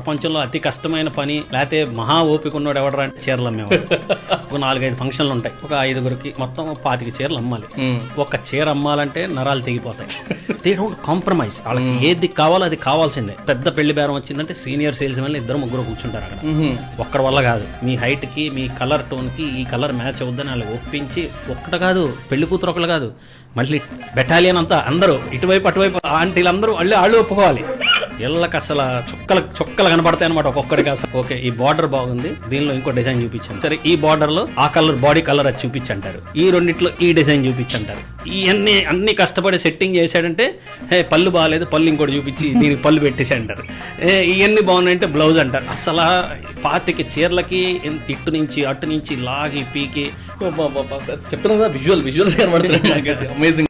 ప్రపంచంలో అతి కష్టమైన పని లేకపోతే మహా ఓపిక ఉన్నాడు ఎవడరా అంటే చీరలు అమ్మేవాడు. ఒక 4-5 ఫంక్షన్లు ఉంటాయి, ఒక 5గురికి మొత్తం 25 చీరలు అమ్మాలి. ఒక చీర అమ్మాలంటే నరాలు తెగిపోతాయి. They don't compromise. వాళ్ళకి ఏది కావాలో అది కావాల్సిందే. పెద్ద పెళ్లి బేరం వచ్చిందంటే సీనియర్ సేల్స్ మెన్ 2-3 కూర్చుంటారు అక్కడ. ఒక్కడి వల్ల కాదు, మీ హైట్ కి మీ కలర్ టోన్ కి ఈ కలర్ మ్యాచ్ అవుద్దని వాళ్ళు ఒప్పించి, ఒక్కటి కాదు పెళ్లి కూతురు ఒకళ్ళు కాదు, మళ్ళీ బెటాలియన్ అంతా అందరూ ఇటువైపు అటువైపు ఆంటీలందరూ వాళ్ళు ఒప్పుకోవాలి. ఇళ్ళకి అసలు చుక్కలు కనపడతాయి అనమాట ఒక్కొక్కడికి. అసలు ఓకే ఈ బార్డర్ బాగుంది, దీనిలో ఇంకో డిజైన్ చూపించాను, సరే ఈ బార్డర్ లో ఆ కలర్ బాడీ కలర్ అది చూపించంటారు, ఈ రెండిట్లో ఈ డిజైన్ చూపించంటారు. ఇవన్నీ అన్ని కష్టపడి సెట్టింగ్ చేశాడంటే పళ్ళు బాగాలేదు పళ్ళు ఇంకోటి చూపించి దీనికి పళ్ళు పెట్టేసి అంటారు. ఇవన్నీ బాగున్నాయంటే బ్లౌజ్ అంటారు. అసలు 25 చీరలకి ఇటు నుంచి అటు నుంచి లాగి పీకి చెప్తున్నా విజువల్స్ కనబడుతున్నాయి. అమేజింగ్.